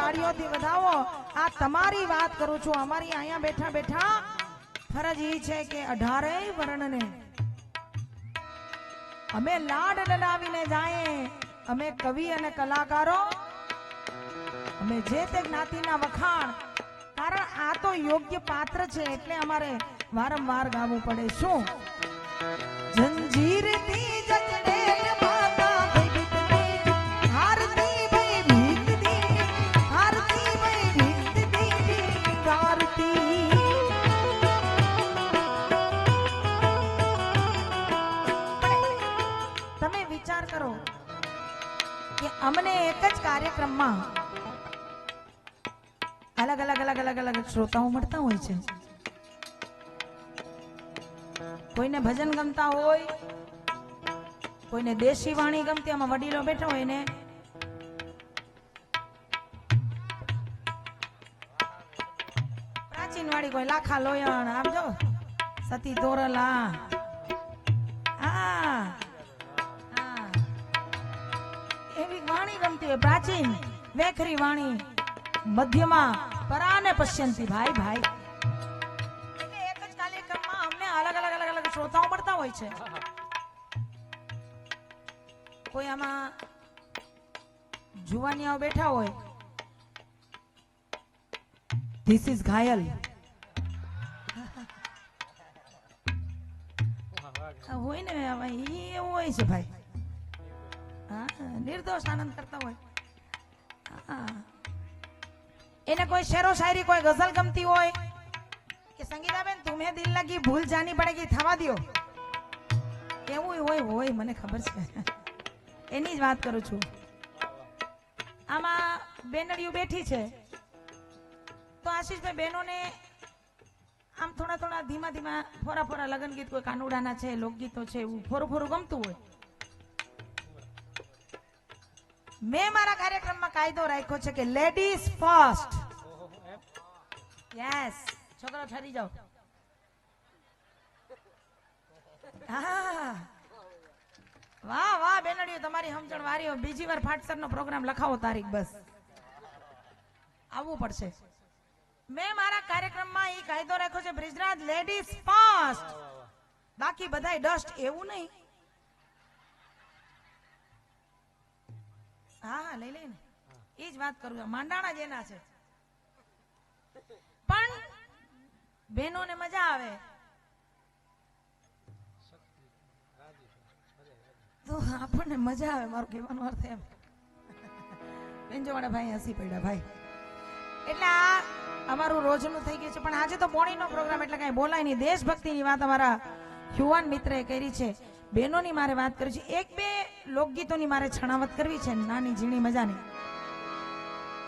તાળીઓથી વધાવો. આ તમારી વાત કરું છું. અમારી અહીંયા બેઠા બેઠા ફરજ ઈ છે કે 18 વર્ણને અમે લાડ લડાવીને જાય. અમે કવિ અને કલાકારો, અમે જે તે જ્ઞાતિના વખાણ, કારણ આ તો યોગ્ય પાત્ર છે એટલે અમારે વારંવાર ગાવું પડે. શું જંજીરથી જકડે માતા ભીખતી, હારતી ભઈ ભીખતી, હારતી ભઈ ભીખતી, ગારતી. તમે વિચાર કરો કે અમને એક જ કાર્યક્રમમાં અલગ અલગ અલગ અલગ અલગ શ્રોતાઓ મળતા હોય છે. કોઈને ભજન ગમતા હોય, કોઈને દેશી વાણી ગમતી. આમાં વડીલો બેઠા હોય ને પ્રાચીન વાળી, કોઈ લાખા લોયણ, આમ જો સતી દોરલા, એવી વાણી ગમતી હોય. પ્રાચીન વેખરી વાણી, મધ્યમાં પરાને પશ્યંતી. ભાઈ ભાઈ એટલે એક જ કાર્યક્રમમાં અમને અલગ અલગ અલગ અલગ શ્રોતાઓ મળતા હોય છે. કોઈ આમાં જુવાનિયાઓ બેઠા હોય, ધીસ ઇઝ ઘાયલ, હોય ને એવું હોય છે ભાઈ. નિર્દોષ આનંદ કરતા હોય. એને કોઈ શેરો શાયરી, કોઈ ગઝલ ગમતી હોય કે સંગીતાબેન તુમ્હે દિલ લગી ભૂલ જાની પડેગી, થવા દો, એવું હોય. મને ખબર છે, એની જ વાત કરું છું. આમાં બેનડીઓ બેઠી છે તો આશીષભાઈ બહેનોને આમ થોડા થોડા ધીમા ધીમા ફોરા ફોરા લગન ગીત, કોઈ કાનુડાના છે, લોકગીતો છે, એવું ફોરું ફોરું ગમતું હોય. મેં મારા કાર્યક્રમમાં કાયદો રાખ્યો છે કે લેડીઝ ફર્સ્ટ. યસ, છોકરો ઠરી જાઓ. વાહ વાહ બેનડીઓ, તમારી સમજણ વારી. બીજી વાર ફાટસર નો પ્રોગ્રામ લખાવો તારીખ, બસ આવવું પડશે. મેં મારા કાર્યક્રમમાં એ કાયદો રાખ્યો છે બ્રિજરાજ લેડીઝ ફર્સ્ટ, બાકી બધાય ડસ્ટ, એવું નહીં. હા લઈ લે ને, એ જ વાત કરું છું. માંડાણા જ એના છે, પણ બહેનોને મજા આવે તો આપણને મજા આવે. મારું કહેવાનો અર્થ એમ. બેનજોવાળા ભાઈ હસી પડ્યા ભાઈ. એટલે આ અમારું રોજનું થઈ ગયું છે. પણ આજે તો પોણીનો પ્રોગ્રામ એટલે કઈ બોલાય નહીં. દેશભક્તિની વાત અમારા યુવાન મિત્રએ કરી છે. બહેનોની મારે વાત કરી છે. એક બે લોકગીતોની મારે છણાવટ કરવી છે, નાની ઝીણી મજાની.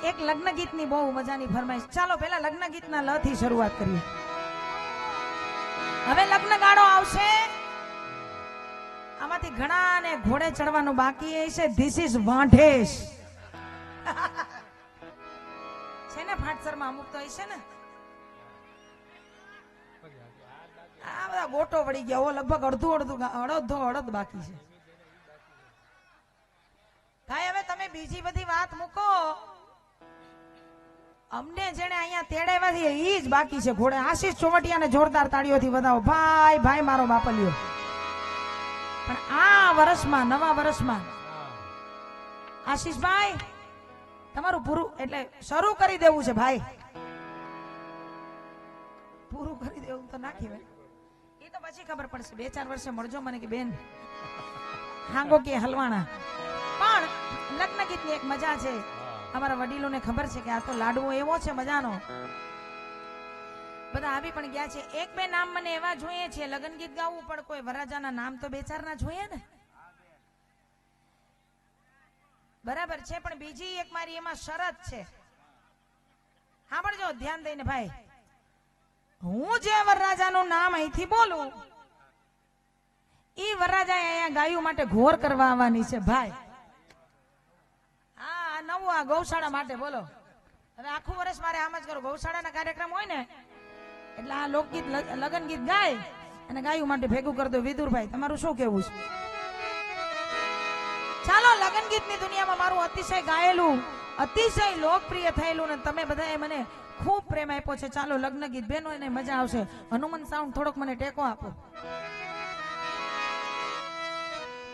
એક લગ્ન ગીતની બહુ મજાની ફરમાઈશ. ચાલો પેલા લગ્ન ગીતના લ થી શરૂઆત કરીએ. હવે લગ્ન ગાળો આવશે, આમાંથી ઘણા ને ઘોડે ચડવાનું બાકી છે. ધીસ ઇઝ વાંઢેશ છે ને ફાટસરમાં અમુક તો છે ને. આ બધા ગોટો વળી ગયા. લગભગ અડધો બાકી છે ભાઈ. હવે તમે બીજી બધી વાત મૂકો. અમને જેને અહીંયા તેડાવ્યા છે એ જ બાકી છે ઘોડે. આશીષ ચોવટિયાને જોરદાર તાળીઓથી વધાવો. ભાઈ ભાઈ મારો બાપલિયો. પણ આ વર્ષમાં, નવા વર્ષમાં આશીષભાઈ તમારું પૂરું એટલે શરૂ કરી દેવું છે ભાઈ. પૂરું કરી દેવું તો નાખી ભાઈ, એ તો પછી ખબર પડશે. 2-4 વર્ષે મળજો મને કે બેન હાંગો કે હલવાણા. પણ લગ્ન ગીતની એક મજા છે. અમારા વડીલોને ખબર છે કે આ તો લાડવો એવો છે મજાનો. બધા આવી પણ ગયા છે. એક બે નામ મને એવા જોઈએ છે લગ્ન ગીત ગાવું, પણ કોઈ વરરાજાના નામ તો 2-4 ના જોઈએ ને. બરાબર છે, પણ બીજી એક મારી એમાં શરત છે. સાંભળજો ધ્યાન દઈને ભાઈ. હું જે વરરાજાનું નામ અહીંથી બોલું, ઈ વરરાજા અહીંયા ગાયું માટે ઘોર કરવા આવવાની છે ભાઈ. હા, નવું આ ગૌશાળા માટે બોલો. હવે આખું વર્ષ મારે આમ જ કરો. ગૌશાળાના કાર્યક્રમ હોય ને એટલે આ લોકગીત લગન ગીત ગાય અને ગાયું માટે ભેગું કરી દો. વિદુરભાઈ તમારું શું કેવું છે? ચાલો લગન ગીતની દુનિયામાં મારું અતિશય ગાયેલું અતિશય લોકપ્રિય થયેલું ને તમે બધાએ મને ખૂબ પ્રેમ આપ્યો છે. ચાલો લગ્ન ગીત બેનો એને મજા આવશે. હનુમાન સાઉન્ડ થોડોક મને ટેકો આપો.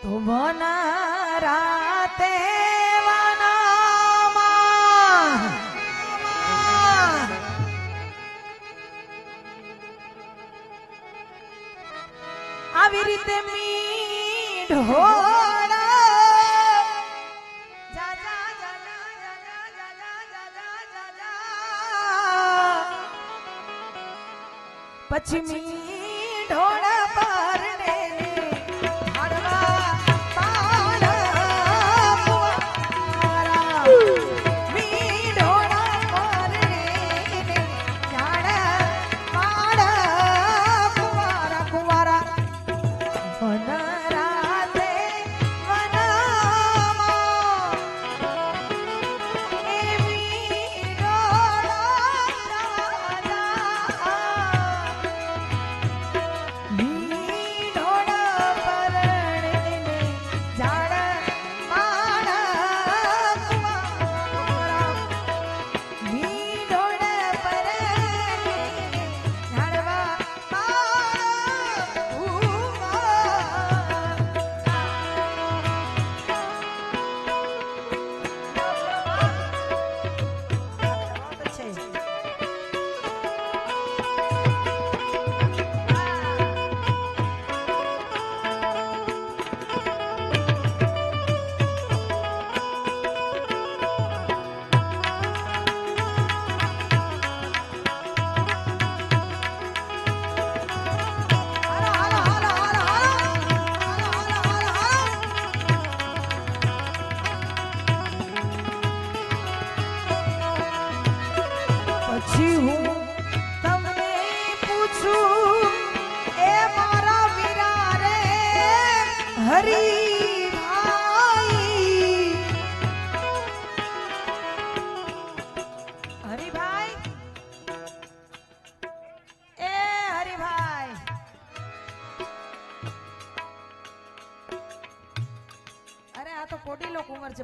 તો વન રાતે વનમાં આવી રીતે મીઠોડા પછી મીઠોડા પરને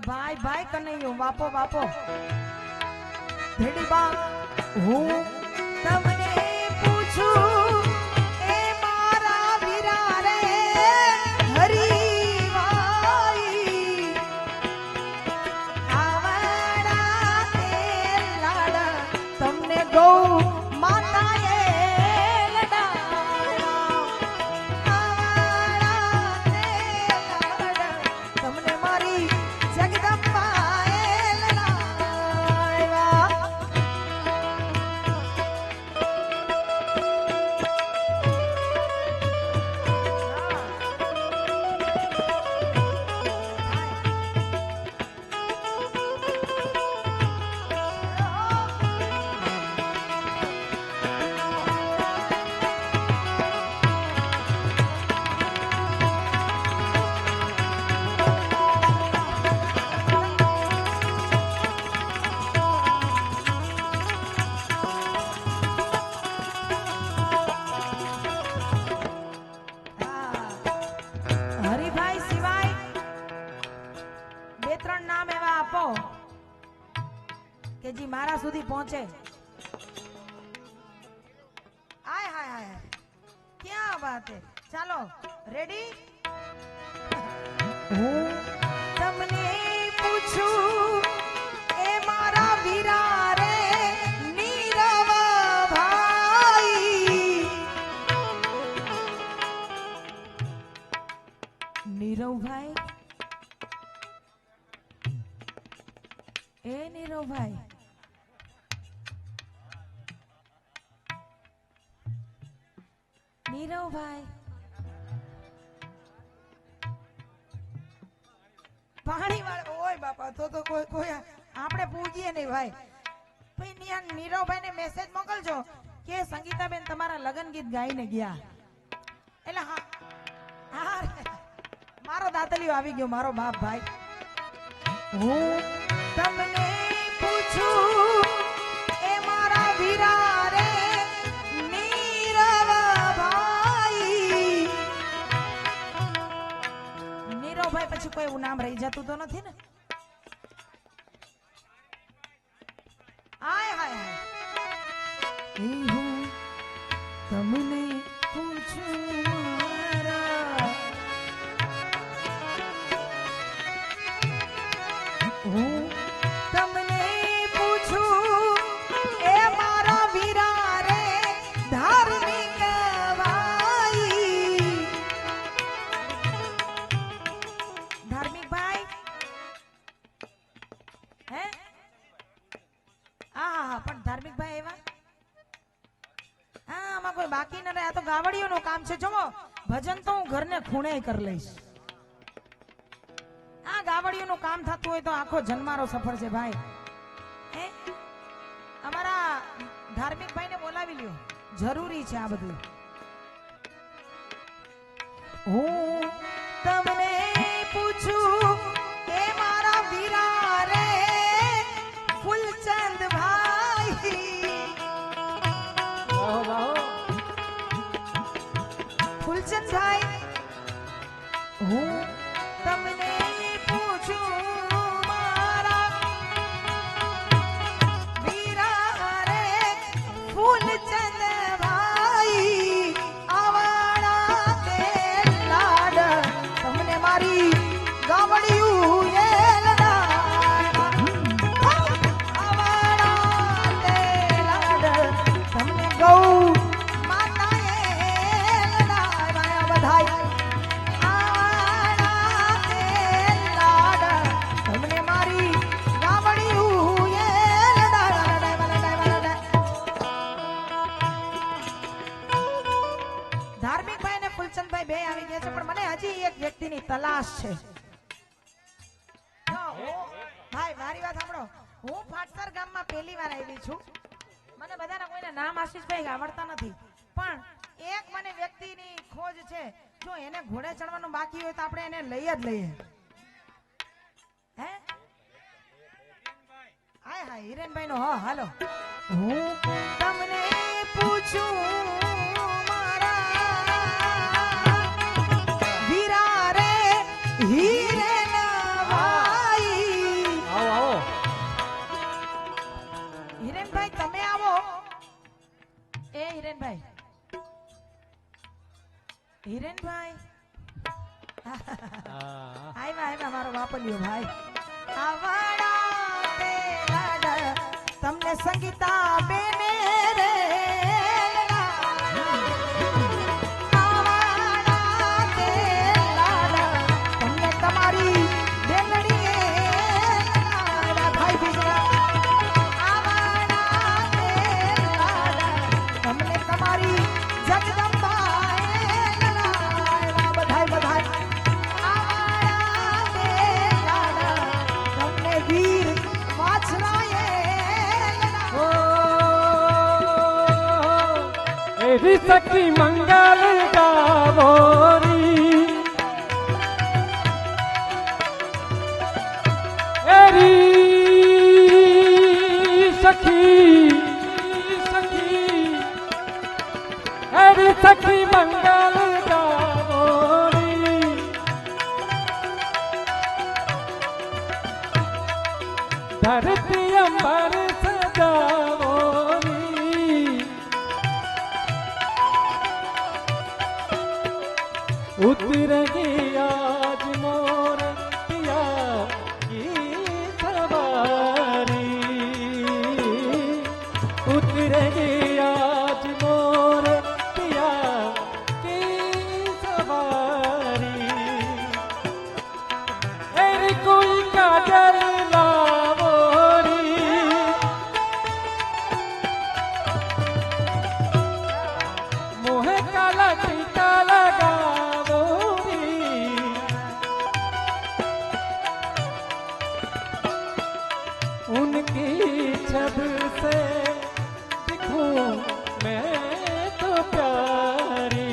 ભાઈ ભાઈ કનૈયો બાપો બાપો ધેડી બા હું તમને પૂછું એ મારા વીરા રે હરિભાઈ આવડા તે લાડ તમને ગૌ માતાએ કે જી મારા સુધી પહોંચે. આય હાય હાય ક્યાં વાત હે. ચાલો રેડી. હું તમને પૂછું એ મારા વીરા રે નીરવ ભાઈ. નીરવ ભાઈ એ નીરવ ભાઈ નીરવભાઈ પાણી વાળો ઓય બાપા તો કોઈ આપણે પૂછીએ નહીં ભાઈ. ભાઈ નિયા નીરવભાઈ ને મેસેજ મોકલજો કે સંગીતાબેન તમારા લગન ગીત ગાઈને ગયા. એટલે હા મારો દાતલીઓ આવી ગયો મારો બાપ ભાઈ. હું તમને પૂછું એ મારા વીરા રે નીરવભાઈ પછી કોઈ એવું નામ રહી જતું તો નથી ને. એ હું તમને પૂછું મારા હું તમને પૂછું એ મારા વીરા રે ધાર્મિક ભાઈ ધાર્મિક ભાઈ હે હા પણ ધાર્મિક ભાઈ એવા હા આમાં કોઈ બાકી ન રહે આ તો ગાવડીઓનું કામ છે જુઓ ભજન તો હું ઘરને ખૂણે કરી લઈશ આ ગાવડીઓનું કામ થતું હોય તો આખો જન્મારો સફળ છે ભાઈ હે અમારા ધાર્મિક ભાઈને બોલાવી લ્યો જરૂરી છે આ બધું હું તમને પૂછું કે મારા વીરા રે ફૂલચંદ ભાઈ ફૂલચંદ ભાઈ હું તમને પૂછું મારા વીરા રે ફૂલચંદ ભાઈ આવાળા તે લાડ તમને મારી ગાવડિયું એ ગૌ માતાએ લડાવ્યા બધાય આના તે લાડ તમને મારી ગાવડિયું એ લડાવ્યા ધાર્મિકભાઈ અને ફૂલચંદભાઈ બે આવી ગયા છે પણ મને હજી એક વ્યક્તિની તલાશ છે ભાઈ મારી વાત સાંભળો હું ફાટસર ગામમાં પહેલી વાર આવી છું મને બધાના કોઈના નામ આશીષભાઈ આવડતા નથી પણ એક મને વ્યક્તિની ખોજ છે જો એને ઘોડે ચડવાનું બાકી હોય તો આપણે એને લઈ જ લઈએ હે હાય હાય હિરેનભાઈ નો હા હાલો હું તમને પૂછું મારા વીરા રે હિરેન ભાઈ આવો હિરેનભાઈ તમે આવો એ હિરેનભાઈ હિરેનભાઈ આવ્યા મારો વાપલ્યો ભાઈ આવડા તે લાડ તમને સંગીતા બેને રે આવડા તે લાડ તમને તમારી બેનડીએ ભાઈ બીજરા તમને તમારી જગદંબાએ લડાવ્યા બધાય બધાય આવાળા તે લાડા તમને વીર વાછરાએ લડાવ્યા એવી સખી મંગલ ગાવોરી એરી સખી સખી મંગલ ગાવોરી ધરતી અંબર સજાવોરી ઉતર આજ મોર પિયા કી સવારી ઉતર આજ મોર કોઈ કાજલ લાવોરી મોહે કાલા ટીકા લગાવોરી उनकी छब से दिखूं मैं तो प्यारी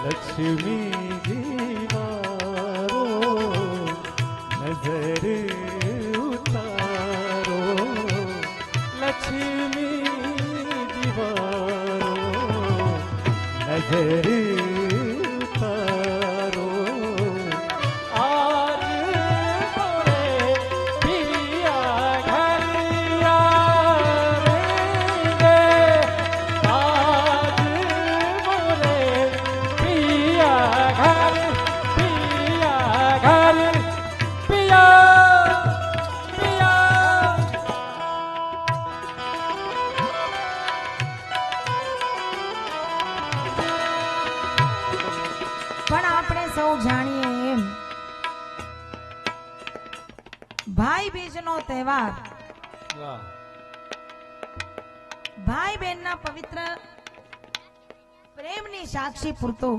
लक्ष्मी दीवारो नजर उतारो लक्ष्मी दीवारो नजर उतारो आज बोले पिया घर ભાઈ બીજનો તહેવાર વાહ ભાઈ બહેનના પવિત્ર પ્રેમની સાક્ષી પૂરતો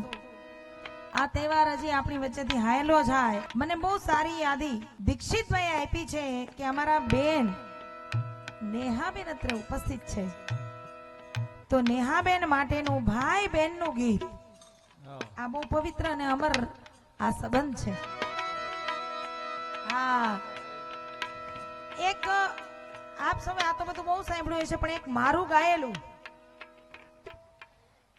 આ તહેવાર હજી આપણી વચ્ચેથી હાયલો જાય. મને બહુ સારી યાદી દીક્ષિતભાઈ આપી છે કે અમારા બેન નેહાબેન અત્રે ઉપસ્થિત છે, તો નેહાબેન માટેનું ભાઈ બહેનનું ગીત. આ બહુ પવિત્ર અને અમર આ સંબંધ છે. હા, એક આપ સૌએ આ તો બધું બહુ સાંભળ્યું હશે, પણ એક મારું ગાયેલું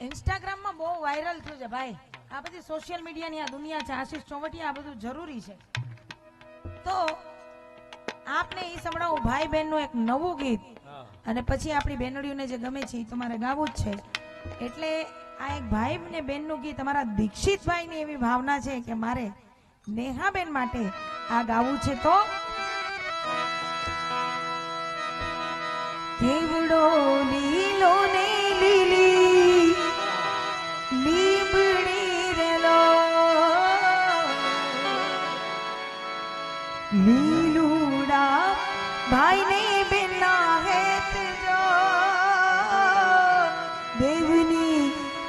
ઇન્સ્ટાગ્રામમાં બહુ વાયરલ થયું છે ભાઈ. આ બધી સોશિયલ મીડિયાની આ દુનિયા છે. આશીષ ચોવટિયા આ બધું જરૂરી છે. તો આપને એ સંભળાવું ભાઈ બહેનનું એક નવું ગીત, અને પછી આપણી બેનડીઓને જે ગમે છે એ તમારે ગાવું જ છે. એટલે આ એક ભાઈ ને બેનનું ગીત અમારા દીક્ષિતભાઈની એવી ભાવના છે કે મારે નેહાબેન માટે આ ગાવું છે. તો કેવડો લીલો ને લીલી લીમડી રેલો લીલુડા ભાઈ ને બેના હેત જો દેવની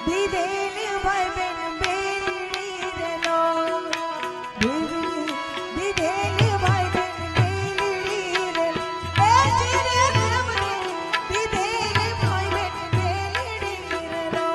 દીધેલી ભાઈ બેન બેલડી રેલો દેવની દીધેલી ભાઈ બેન બેલડી રેલો એ ચીરે દેવની દીધેલી ભાઈ બેન બેલડી રેલો.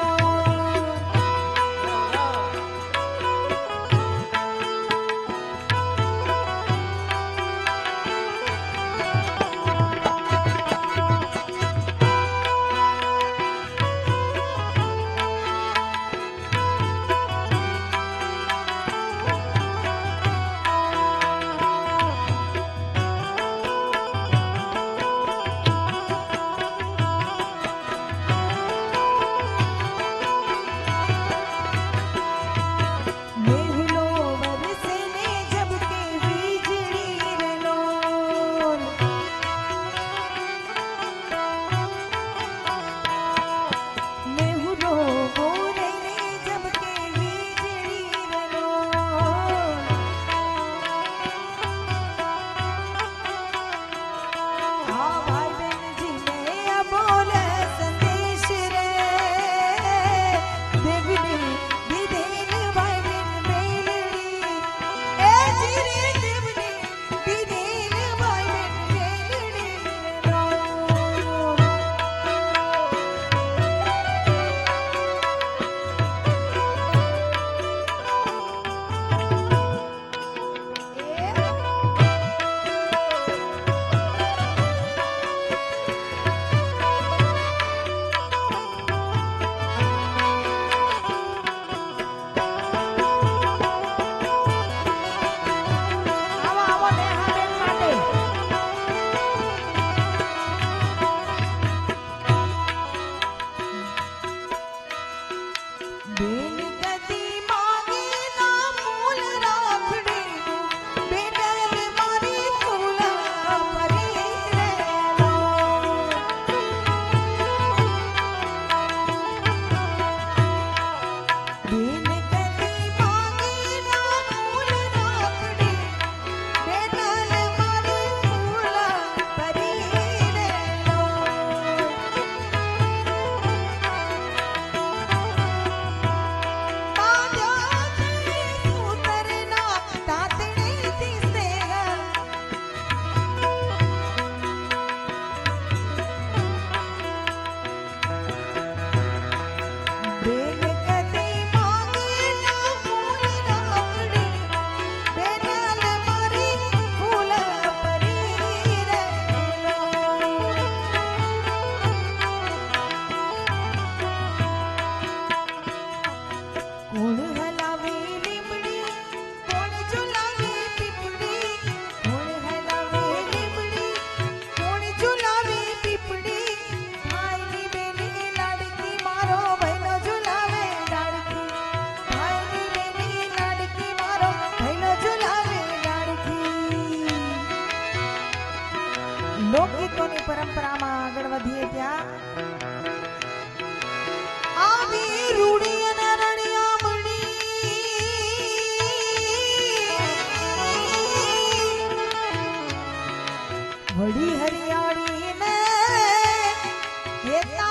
વડી હરિયાળી ને હેતા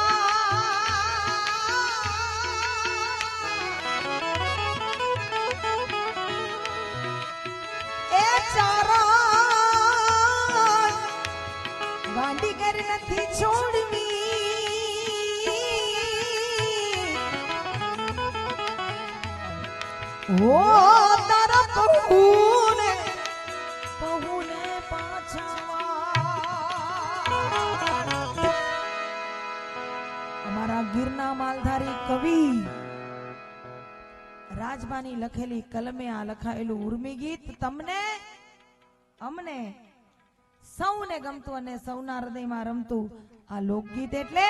એ ચારા ગાંડી કરી નથી છોડવી ઓ તારા પહુને અમારા ગીરના માલધારી કવિ રાજબાની લખેલી કલમે આ લખાયેલું ઉર્મી ગીત તમને અમને સૌને ગમતું અને સૌના હૃદયમાં રમતું આ લોકગીત એટલે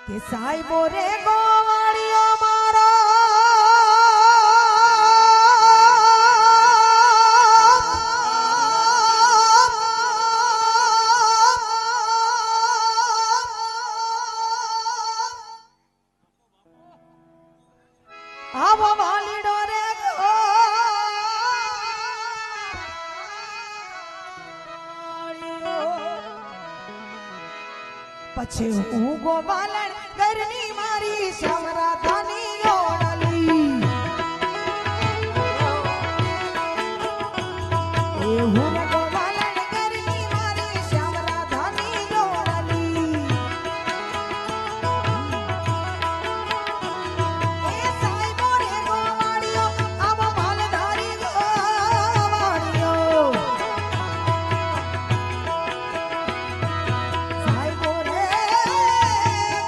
કે સાહેબો રે ગોવાળીઓ મારો આવો વાલીડો રે પછી હું ગોવાલણ ઘરની મારી સમરાધાની ઓળલી એ હું ગોવાલણ ઘરની મારી સમરાધાની ઓળલી એ સાહેબો રે ગોવાળીઓ આવો માલધારી ગોવાળીઓ સાહેબો રે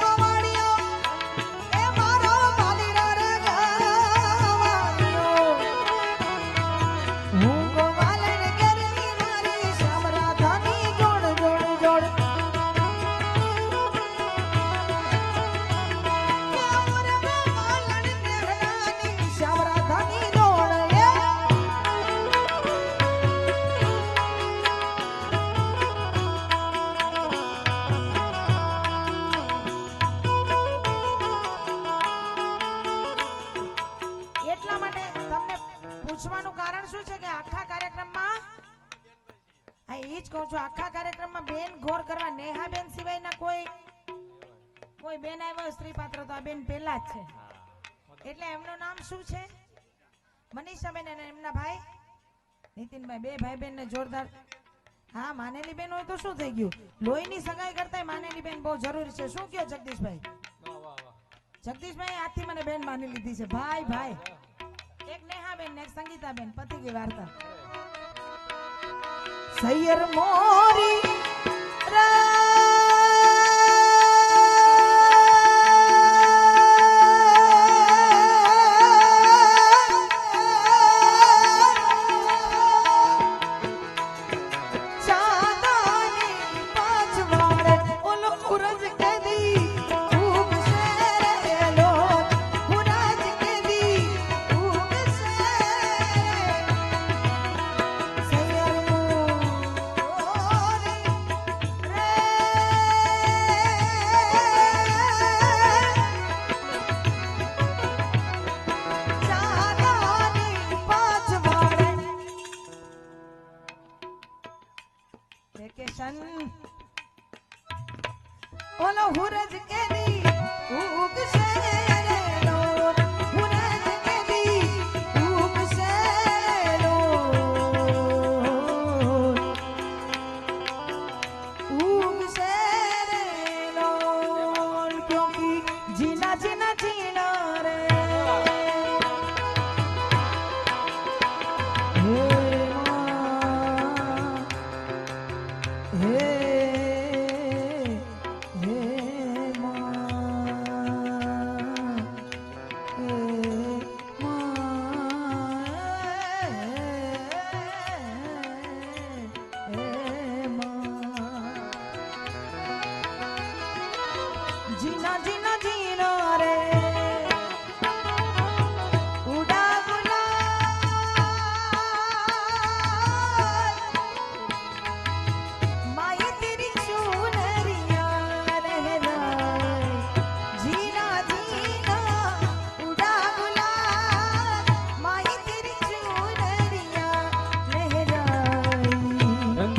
ગોવાળીઓ એ મારો માલીડો રે ગોવાળીઓ હું ગોવાલણ ઘરની મારી સમરાધાની જોડ જોડ જોડ એટલા માટે તમને પૂછવાનું કારણ શું છે કે આખા કાર્યક્રમમાં આ એ જ કહું છું આખા કાર્યક્રમમાં બેન ઘોર કરવા નેહાબેન સિવાયના કોઈ બેન આવ્યો સ્ત્રી પાત્ર તો આ બેન પહેલા જ છે એટલે એમનું નામ શું છે મનીષાબેન અને એમના ભાઈ નીતિનભાઈ બે ભાઈ બેન ને જોરદાર હા માનેલી બેન હોય તો શું થઈ ગયું લોહીની સગાઈ કરતા માનેલી બેન બહુ જરૂરી છે શું કયો જગદીશભાઈ આજથી મને બેન માની લીધી છે ભાઈ ભાઈ એક નેહાબેન ને એક સંગીતાબેન પતિ ગઈ વાર્તા સૈયર મોરી રે ચાંદાની પાંચવાડે ઓલો ઉરજ કેદી ખૂબ શેરેલો ઉરજ કેદી ખૂબ સૈયર મોરી રે ચાંદાની પાંચવાડે વેકેશન ઓલો હુરજ કેદી ઉગશે રે લોર હુરજ કેદી ઉગશે લોર ઉગશે રે લોર ક્યોંકि જીના જીના જીના રે હે માँ હે હે માँ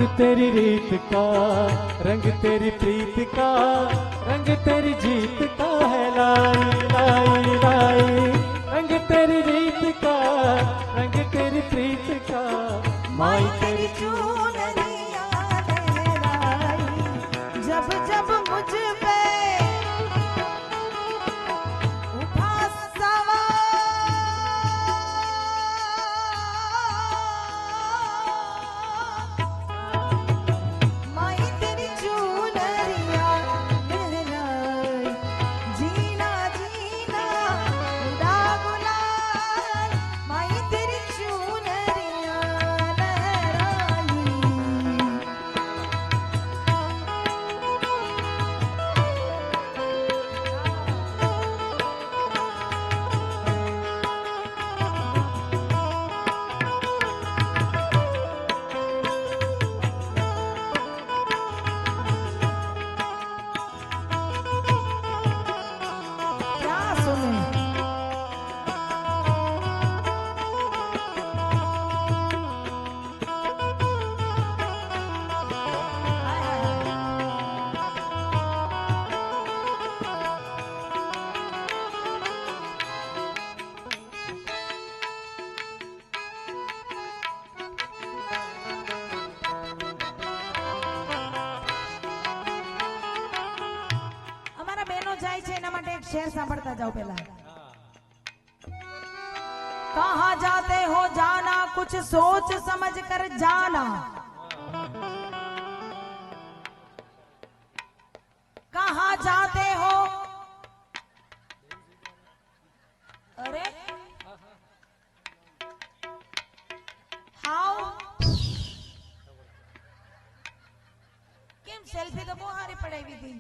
रंग तेरी रीत का, रंग तेरी प्रीत का, रंग तेरी जीत का है लाई लाई लाई। रंग तेरी रीत का, रंग तेरी प्रीत का, माई तेरी चूनरिया लहराई, जब जब मुझ पे उठा सवार, माई तेरी चूनरिया लहराई, जीना जीना उड़ा गुलाल, माई तेरी चूनरिया लहराई। क्या सुने हाय हाय हाय। અમારા બહેનો જાય છે એના માટે એક શેર સાંભળતા જાઓ પહેલા। कहाँ जाते हो जाना, कुछ सोच समझ कर जाना। कहाँ जाते हो, अरे हाउ કેમ સેલ્ફી તો બહુ હારી પડાવી હતી।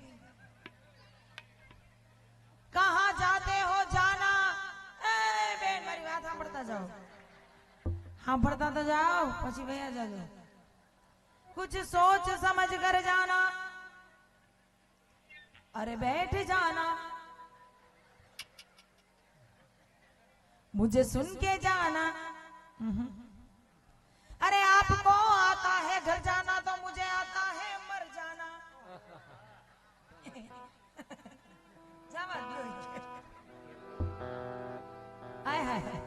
कहाँ जाते हो जाना, ए બેન મારી વાત સાંભળતા જાઓ, સાંભળતા તો જાઓ પછી વયા જાજો। कुछ सोच समझ कर जाना, अरे बैठ जाना, मुझे सुन के जाना। अरे आपको आता है घर जाना तो मुझे आता है मर जाना। जावा दो। हाय हाय हाय,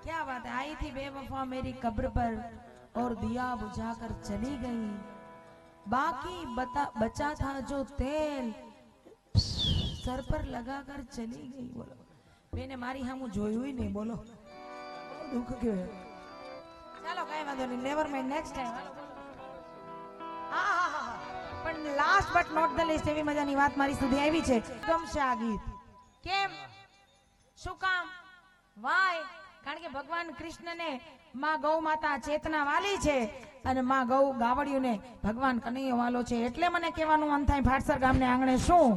क्या बात है। आई थी बेवफा मेरी कब्र पर और दिया बुझाकर चली गई, बाकी बचा था जो तेल सर पर लगाकर चली गई। बोलो मैंने मारी हम જોયું ही नहीं। बोलो दुख क्यों है। ચાલો કઈ વાંધો નહીં, નેવર માઇન્ડ, નેક્સ્ટ ટાઈમ। હા હા હા હા, પણ last but not the least એવી મજાની વાત મારી સુધી આવી છે। ગમશે આ ગીત કેમ, શું કામ, વાય, કારણ કે ભગવાન કૃષ્ણને માં ગૌ માતા ચેતના વાલી છે અને માં ગૌ ગાવડિયુને ભગવાન કનૈયો વાલો છે, એટલે મને કહેવાનું મન થાય ભાટસર ગામને આંગણે શું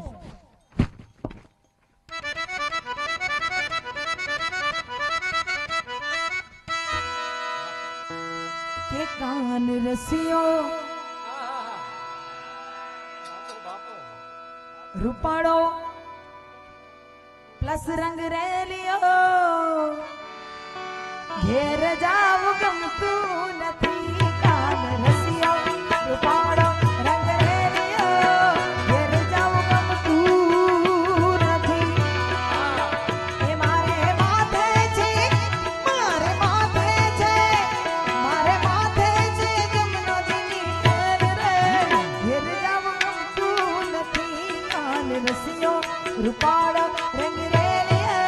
के कान रसियो रूपाड़ो प्लस रंग रेलियो घेर जाव गमतू नथी। कान रसियो रूपाड़ो रंग रेलियो घेर जाव गमतू नथी। ए मारे माथे छे, मारे माथे छे, मारे माथे छे जमनो जीनी रे, घेर जाव गमतू नथी। कान रसियो रूपाड़ो रंग रेलियो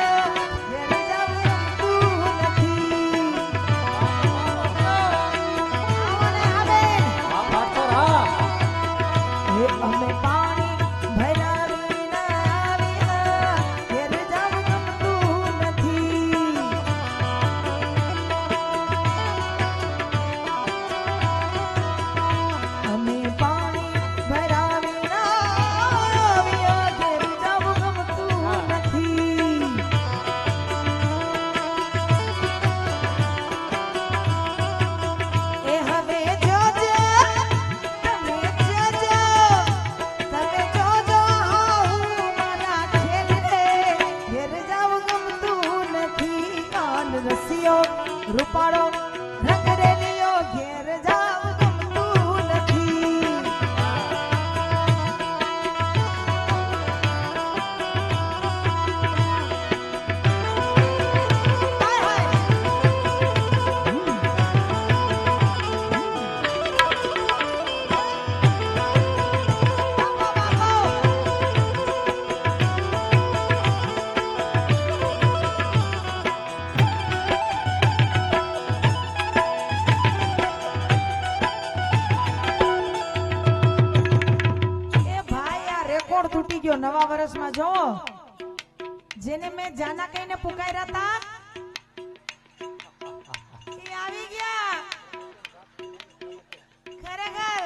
घेर जाव गमतू नथी। ઉડી ગયો નવા વર્ષમાં. જો જેને મેં જાના કહીને પુકાર્યા હતા એ આવી ગયા. ખરેખર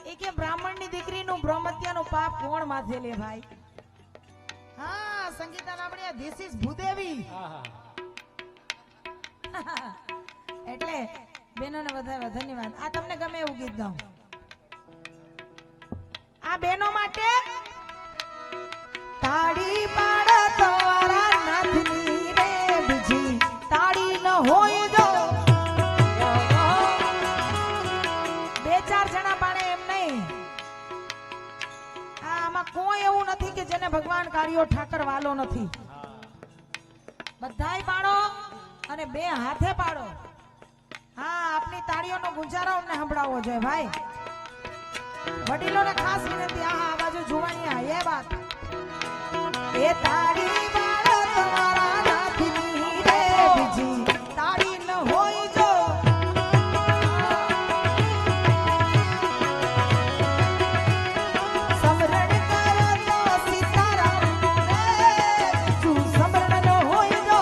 એ કે બ્રાહ્મણની દીકરીનું બ્રહ્મત્યાનું પાપ કોણ માથે લે ભાઈ? હા, સંગીતા નામણી ધીસ ઇઝ ભૂદેવી. એટલે બહેનોને વધારે ધન્યવાદ. આ તમને ગમે એવું ગીત ગાઉં. આ બહેનો માટે તાળી પાડો તમારા નાથની રે બીજી તાળી ન હોય જો. બે ચાર જણા પાડે એમ નહીં. આમાં કોઈ એવું નથી કે જેને ભગવાન કાર્યો ઠાકર વાલો નથી. બધાય પાડો અને બે હાથે પાડો. હા, આપની તાળીઓનો ગુંજારો અમને સંભળાવવો જોઈએ ભાઈ. વડીલોને ખાસ વિનંતી. આ બાજુ જોવાની એ વાત. એ તાળી પાડો તમારા નાથની રે બીજી તાળી ન હોય જો. સમરણ કરો તો સીતારામ રે બીજું સમરણ ન હોય જો.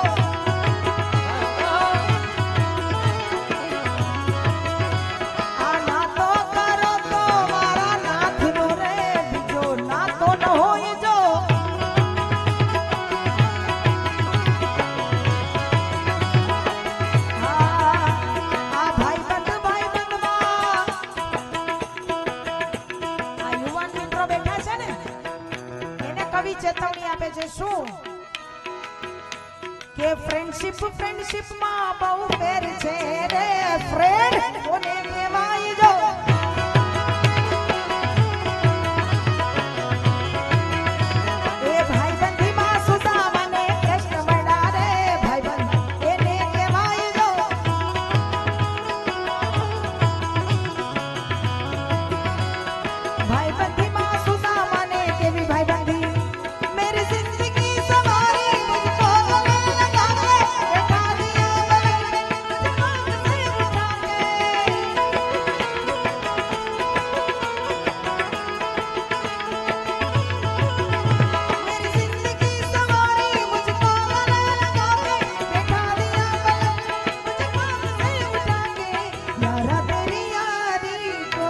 આ નાતો કરો તો મારા નાથનો રે બીજો નાતો ન હોય જો. આ ભાઈબંધમાં આ યુવાન મિત્રો બેઠા છે ને એને કવિ ચેતવણી આપે છે. શું કે ફ્રેન્ડશિપમાં બહુ ફેર છે રે ફ્રેન્ડ કોને કહેવાય જો. એ ભાઈબંધીમાં સુધા મને કૃષ્ણ મળ્યા રે ભાઈબંધ એને કહેવાય જો. ભાઈબંધીમાં સુધા મને કેવી ભાઈબંધી મેરી જિંદગી સવારી મુझको गले लगा के बैठा दिया बगल में मुझको से उठा के. मेरी जिंदगी सवारी मुझको गले लगा के बैठा दिया बगल में मुझको से उठा के. यारा तेरी यारी को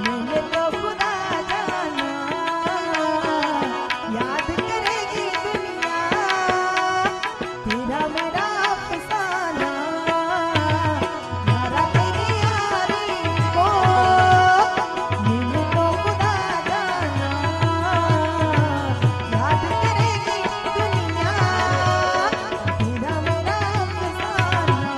मैंने तो खुदा जाना याद करेगी दुनिया तेरा मेरा अफसाना. यारा तेरी यारी को मैंने तो खुदा जाना याद करेगी दुनिया तेरा मेरा अफसाना.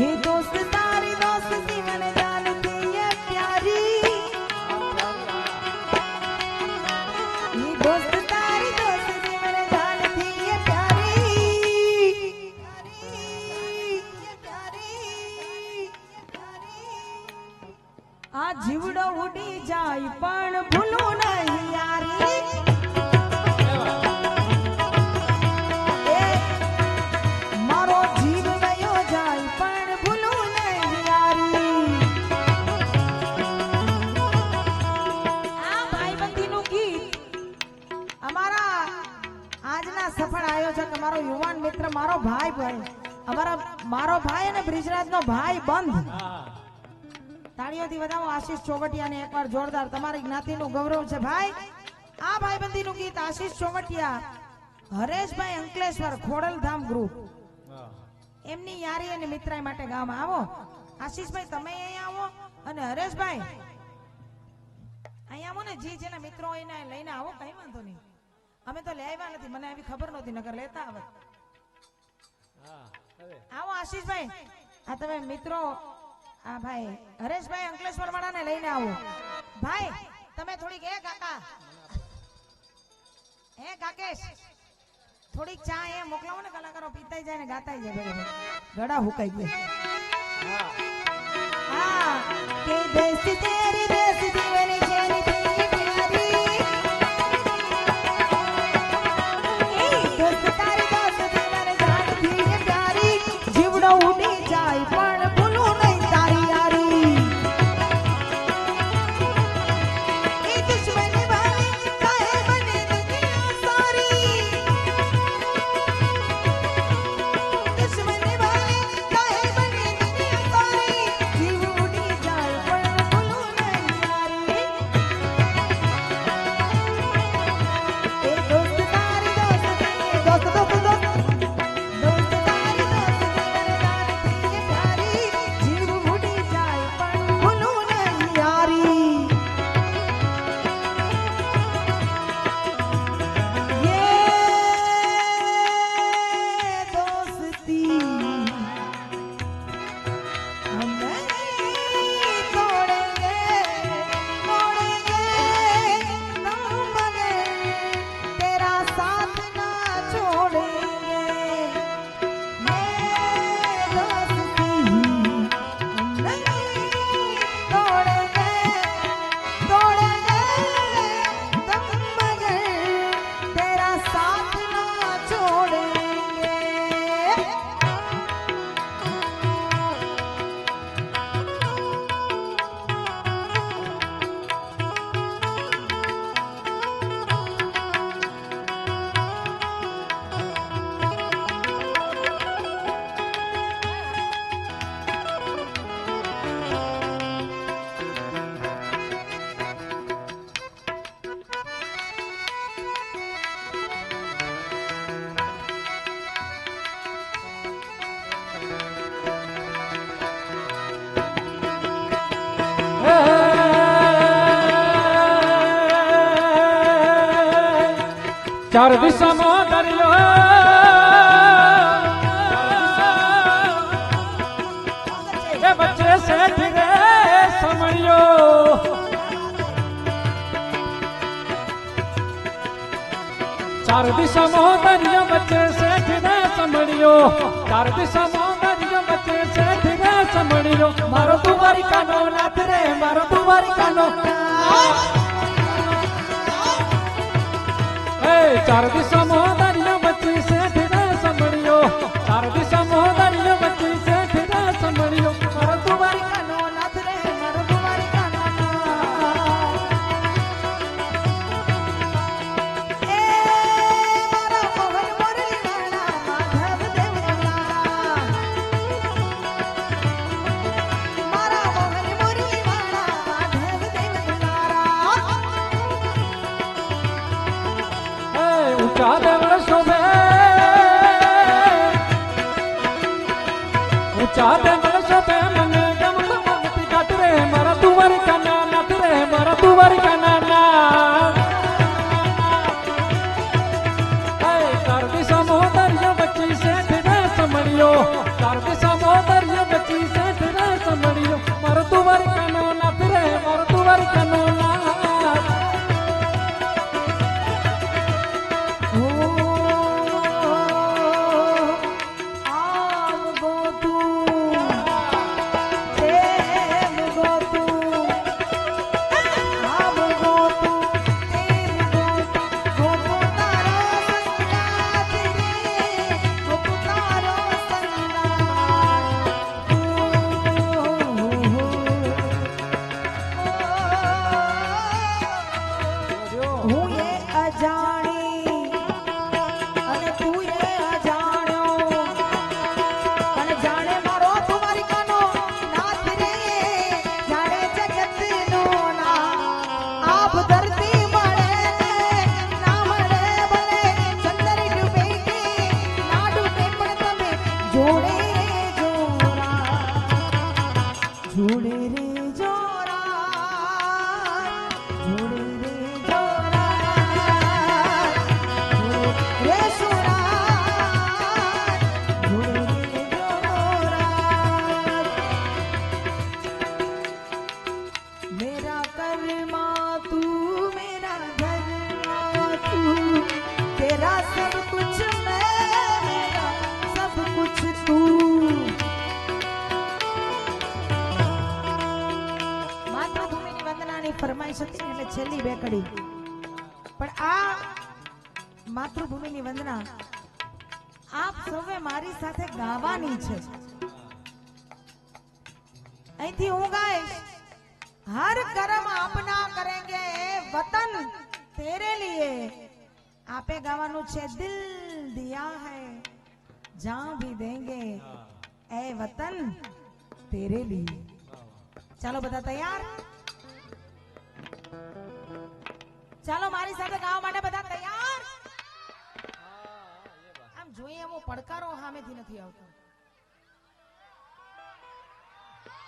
ये दोस्त तारी दोस्ती मैंने जानती है प्यारी. ये दोस्त तारी दोस्ती मैंने जानती है प्यारी. આ જીવડો ઉડી જાય પણ ભૂલું નહીં યારી. એ મારો જીવ વયો જાય પણ ભૂલું નહીં યારી. આ ભાઈબંધીનું ગીત અમારા આજના સફળ આયોજક અમારો યુવાન મિત્ર મારો ભાઈ મારો ભાઈ અને બ્રિજરાજનો ભાઈ બંધ. તાળીઓથી વધાવો આશીષ ચોવટિયાને એકવાર જોરદાર. તમારી જ્ઞાતિનું ગૌરવ છે ભાઈ. આ ભાઈબંધીનું ગીત આશીષ ચોવટિયા હરેશભાઈ અંકલેશ્વર ખોડલધામ ગ્રુપ એમની યારી અને મિત્રાઈ માટે ગાવામાં. આવો આશીષભાઈ, તમે અહીંયા આવો અને હરેશભાઈ અહીંયા આવો ને. જેના મિત્રો હોય ને લઈને આવો, કઈ વાંધો નહીં. અમે તો લેવા નથી, મને આવી ખબર નહોતી, નકર લેતા આવે. આવો આશીષભાઈ, આ તમે મિત્રો આ ભાઈ હરેશભાઈ અંકલેશ્વર વાળાને લઈને આવો. ભાઈ તમે થોડીક એ કાકા એ કાકેશ થોડીક ચા એ મોકલાવો ને, કલાકારો પીતાઈ જાય ને ગાતાઈ જાય બરોબર, ગળા હુકાઈ ગયા. હા કે દેશ તેરી દેશ જીવન જેની થઈ પ્યારી, એ દોસ્ત તારી દોસ્ત જીવન જાણથી પ્યારી, જીવડો ઉડી જાય પણ ભૂલું નહીં તારી યારી. એ દુશ્મન વાળી કાહે બની દુનિયા સારી, દુશ્મન વાળી કાહે બની દુનિયા સારી, જીવ ઉડી જાય પણ ભૂલું નહીં યારી. એ દોસ્ત તારી દોસ્ત દોસ્ત દોસ્ત દોસ્ત દોસ્ત તારી દોસ્ત જીવન જાણથી પ્યારી, જીવ ઉડી જાય પણ ભૂલું નહીં યારી. ये दोस्ती हम नहीं तोड़ेंगे, तोड़ेंगे ना मगर तेरा साथ ना छोड़ेंगे. ये दोस्ती हम नहीं तोड़ेंगे, तोड़ेंगे तुम मगर तेरा साथ ना छोड़ेंगे. ચાર દિશામાં દરિયો, એ વચ્ચે શેઠ રે સમણ્યો. ચાર દિશામાં દરિયો વચ્ચે શેઠ રે સમણ્યો, ચાર દિશામાં દરિયો વચ્ચે શેઠ રે સમણ્યો. મારો દ્વારિકાનો નાથ રે, મારો દ્વારિકાનો ચાર દિશામાં દરિયો વચ્ચે શેઠ રે સમણ્યો, ચાર દિશામાં દરિયો વચ્ચે શેઠ રે સમણ્યો. મારો દ્વારિકાનો નાથ રે મારો દ્વારિકાનો નાથ. એ મારા મોહન મુરલી વાળા માધવ દેવ દુલારા, મારા મોહન મુરલી વાળા માધવ દેવ દુલારા. ઊંચા દેવળ શોભે, ઊંચા દેવળ શોભે મને ગમત મનથી કાઢ રે. મારા દ્વારિકાના નાથ રે, મારા દ્વારિકાના નાથ. ચાર દિશામાં દરિયો વચ્ચે શેઠ રે સમણ્યો, ચાર દિશામાં દરિયો વચ્ચે શેઠ રે સમણ્યો. મારો દ્વારિકાનો નાથ રે, મારો દ્વારિકાનો નાથ. આમ ગોતું તેમ ગોતું, આમ ગોતું તેમ ગોતું, ગોતું તારો સંગાત રે, ગોતું તારો સંગાત. હું એ અજાણી અને તું એ અજાણ્યો, પણ જાણે મારો દ્વારિકાનો નાથ રે, જાણે જગતનો નાથ. આપ ધરતી મળે ના મળે ભલે, ચંદ્ર ડૂબે કે ના ડૂબે પણ તમે જોડે રે જોરા, જોડે રે જોરા, જોડે રે જોરા, જોડે રે સુરા, જોડે રે જોરા. મેરા કર્મ ફરમાઈશ હતી ને એટલે છેલ્લી બે કડી પણ આ માતૃભૂમિની વંદના આપ સૌએ મારી સાથે ગાવાની છે અહીંથી હું ગાઈશ हर कर्म अपना करेंगे वतन तेरे लिए आपे गावानु छे दिल दिया है जान भी देंगे ए वतन तेरे लिए ચાલો બધા તૈયાર ચાલો મારી સાથે ગાવા માટે બધા તૈયાર આમ જોઈએ હું પડકારો સામેથી નથી આવતો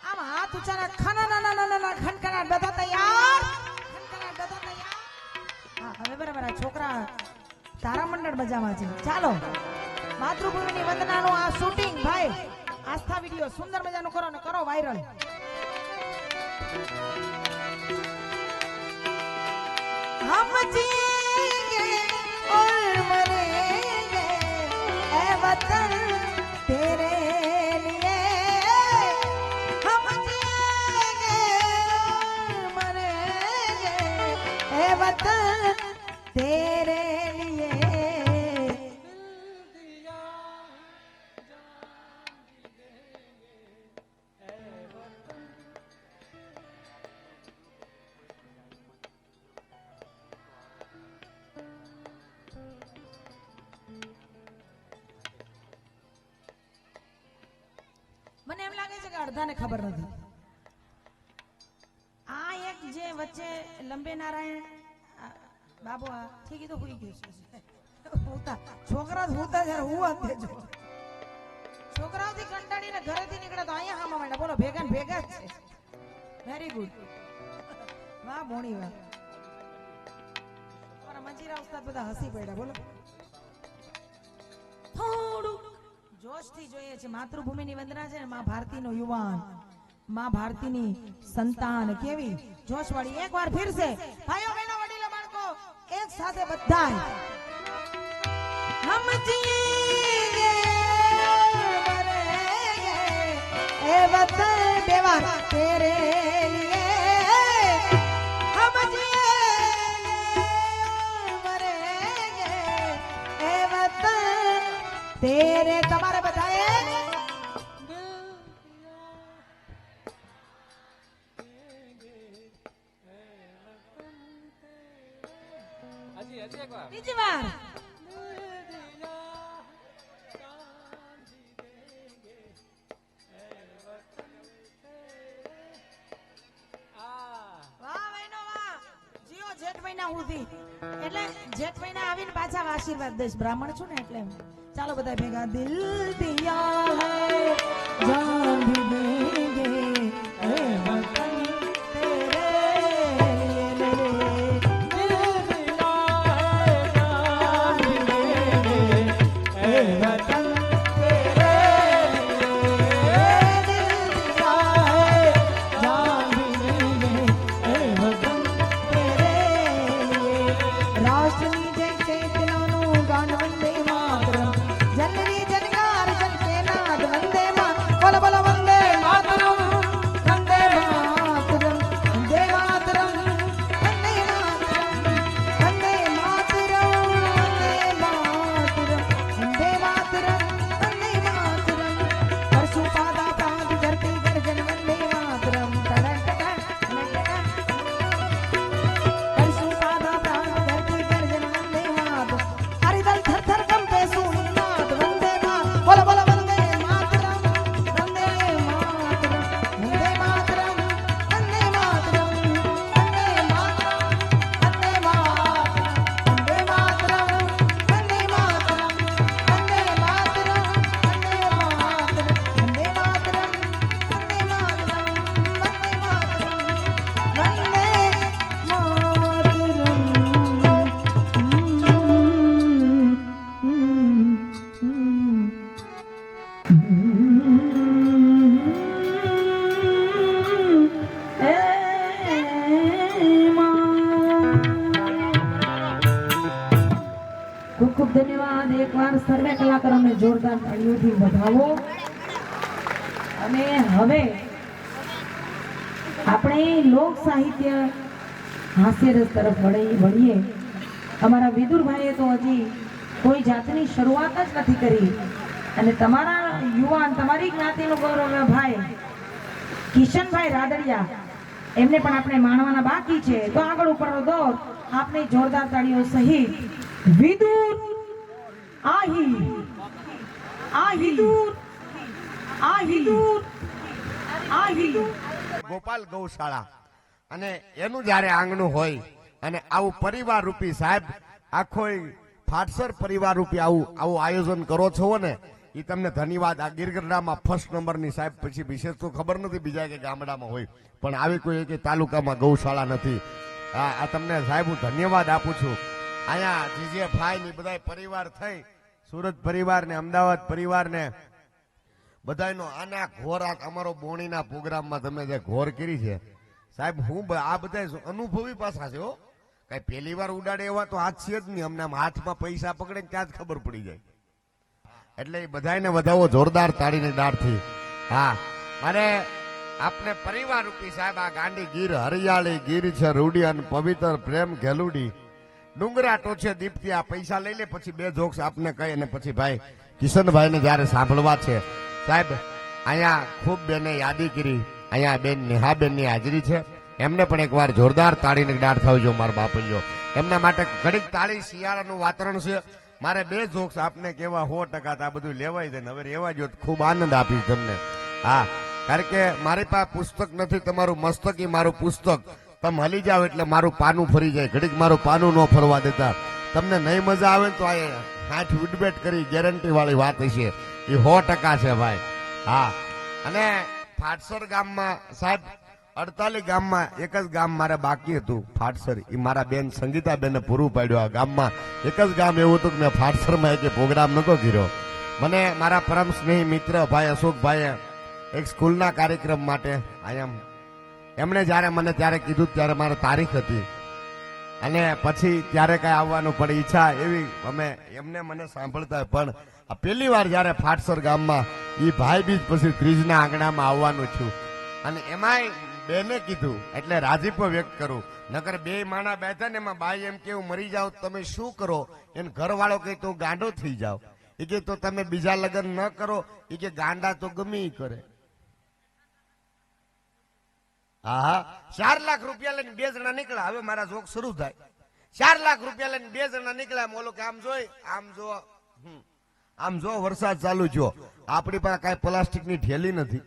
આમ હાથ ઊંચા ખના ખનખનાટ બધા તૈયાર ખનખનાટ બધા તૈયાર હા હવે બરાબર આ છોકરા તારામંડળ બજાવવા છે ચાલો માતૃભૂમિની વંદનાનું આ શૂટિંગ ભાઈ આસ્થા વિડિયો સુંદર મજાનું કરો ને કરો વાયરલ हम जिएंगे और मरेंगे ए वतन तेरे लिए हम जिएंगे और मरेंगे ए वतन तेरे लिए મને એમ લાગે છે કે અડધાને ખબર નથી આ એક જે વચ્ચે લંબે નારાયણ બાબુ આ ઠીક તો હુઈ ગયું છે હોતા છોકરા હોતા જ્યારે હું દેજો છોકરાઓથી કંટાળીને ઘરેથી નીકળે તો અહીંયા હામાં માંડ્યા બોલો ભેગા ને ભેગા જ છે વેરી ગુડ વાહ મોણી વાહ તમારા મંજીરા ઉસ્તાદ બધા હસી પડ્યા બોલો થોડું જોશથી જોઈએ છે માતૃભૂમિની વંદના છે ને માં ભારતીનો યુવાન માં ભારતીની સંતાન કેવી જોશવાળી એકવાર ફિરસે ભાઈઓ બહેનો વડીલો બાળકો એક સાથે બધાય હમ જીએંગે મરેંગે એ વતન બેવાર તેરે લીએ હમ જીએંગે મરેંગે એ વતન તેરે તમારે બધાએ બીજી વાર જેઠ મહિના સુધી એટલે જેઠ મહિના આવીને પાછા આશીર્વાદ દઈશ બ્રાહ્મણ છું ને એટલે ચાલો બધા ભેગા દિલ દિયા હૈ જાન ભી દેંગે એ વતન તેરે लिए मेरे दिल दिया है जान भी देंगे ए वतन तेरे लिए दिल दिया है जान भी देंगे ए वतन तेरे लिए राष्ट्रनी जय चेतनाનું ગાન વંદે માતરમ जननी जनकार जन के नाद वंदे मां बोल बोल वंदे मातरम वंदे मातरम वंदे मातरम वंदे मातरम वंदे मातरम वंदे मातरम वंदे मातरम परशु पादा पाद धरती गर्जन वंदे मातरम परशु पादा पाद धरती गर्जन वंदे मातरम हरिदल थर थर कंपे सुनी बोलो बोलो वंदे मातरम वंदे मातरम वंदे मातरम वंदे मातरम वंदे मातरम वंदे मातरम वंदे मातरम वंदे मातरम वंदे मातरम वंदे ખૂબ ખૂબ ધન્યવાદ એકવાર સર્વે કલાકારોને જોરદાર તાળીઓથી વધાવો અને હવે આપણે લોક સાહિત્ય હાસ્યરસ તરફ વળીએ. અમારા વિદુરભાઈએ તો હજી કોઈ જાતની શરૂઆત જ નથી કરી અને તમારા યુવાન તમારી જ્ઞાતિનો ગૌરવ ભાઈ કિશનભાઈ રાદડિયા એમને પણ આપણે માણવાના બાકી છે. તો આગળ ઉપરનો દોર આપણે જોરદાર તાળીઓ સહિત વિદુર ગોપાલ ગૌશાળા અને એનું જ્યારે આંગણું હોય અને આવું પરિવાર રૂપી સાહેબ આખો ફાટસર પરિવાર રૂપી આવું આયોજન કરો છો ને એ તમને ધન્યવાદ. આ ગીરગઢડામાં ફર્સ્ટ નંબરની સાહેબ પછી વિશેષ તો ખબર નથી બીજા કે ગામડામાં હોય પણ આવી કોઈ એક તાલુકામાં ગૌશાળા નથી. આ તમને સાહેબ હું ધન્યવાદ આપું છું. અહીંયા જીજે ભાઈ ની બધા પરિવાર થઈ સુરત પરિવાર ને અમદાવાદ પરિવાર ને બધાનો આના ઘોર અમારો બોણીના પ્રોગ્રામમાં તમે જે ઘોર કરી છે સાહેબ હું આ બધા અનુભવી પાછા છે હો. કઈ પહેલી વાર ઉડાડે એવા તો હાથ છે જ નહીં. અમને આમ હાથમાં પૈસા પકડે ત્યાં જ ખબર પડી જાય. એટલે એ બધાને વધાવો જોરદાર તાળીની ડાળથી. હા મારે આપણે પરિવાર રૂપી સાહેબ આ ગાંડી ગીર હરિયાળી ગીર છે રૂડી અને પવિત્ર પ્રેમ ગેલુડી ડુંગરા ટોચે દીપતી આ પૈસા લઈ લે પછી બે જોક્સ આપને કહી અને પછી ભાઈ કિશનભાઈ ને જયારે સાંભળવા છે સાહેબ અહીંયા ખૂબ બેને યાદી કરી. અહીંયા બેન નેહાબેન ની હાજરી છે એમને પણ એકવાર જોરદાર તાળીની ડાળ થવી મારા બાપલીઓ. એમના માટે ઘડીક તાળી શિયાળાનું વાતાવરણ છે. મારે બે જોક્સ આપને કેવા 100% આ બધું લેવાય છે ને હવે રેવા જો ખૂબ આનંદ આપીશ તમને. હા કારણ કે મારી પાસે પુસ્તક નથી. તમારું મસ્તક મારું પુસ્તક. તમે હલી જાઓ એટલે મારું પાનું ફરી જાય. ઘડીક મારું પાનું ન ફરવા દેતા. તમને નહીં મજા આવે તો આ હાથ ઉડબેટ કરી ગેરંટી વાળી વાત હશે એ 100% છે ભાઈ. હા અને ફાટસર ગામમાં સાહેબ 48 ગામમાં એક જ ગામ મારે બાકી હતું ફાટસર. એ મારા બેન સંગીતાબેને પૂરું પાડ્યું. આ ગામમાં એક જ ગામ એવું હતું કે મેં ફાટસરમાં એક પ્રોગ્રામ નતો કર્યો. મને મારા પરમ સ્નેહી મિત્ર ભાઈ અશોકભાઈએ એક સ્કૂલના કાર્યક્રમ માટે અહીંયા એમણે જ્યારે મને ત્યારે કીધું ત્યારે મારે તારીખ હતી અને પછી ત્યારે કઈ આવવાનું પણ ઈચ્છા એવી અમે એમને મને સાંભળતા પણ આ પહેલી વાર જ્યારે ફાટસર ગામમાં એ ભાઈ બીજ પછી ત્રીજના આંગણામાં આવવાનું છું અને એમાંય બેને કીધું એટલે રાજીપો વ્યક્ત કરું. નકર બે માણા બેઠા ને એમાં બાઈ એમ કેવું મરી જાવ તમે શું કરો એને ઘરવાળો કહે તો ગાંડો થઈ જાવ. એ કે તો તમે બીજા લગ્ન ન કરો. એ કે ગાંડા તો ગમે ઈ કરે. હા 4 લાખ રૂપિયા લઈને 2 જણા નીકળ્યા. હવે મારા જોક શરૂ થાય. 4 લાખ રૂપિયા લઈને 2 જણા નીકળ્યા. બોલો કે આમ જોઈ આમ જો વરસાદ ચાલુ જો આપણી પાસે કઈ પ્લાસ્ટિક ની ઠેલી નથી.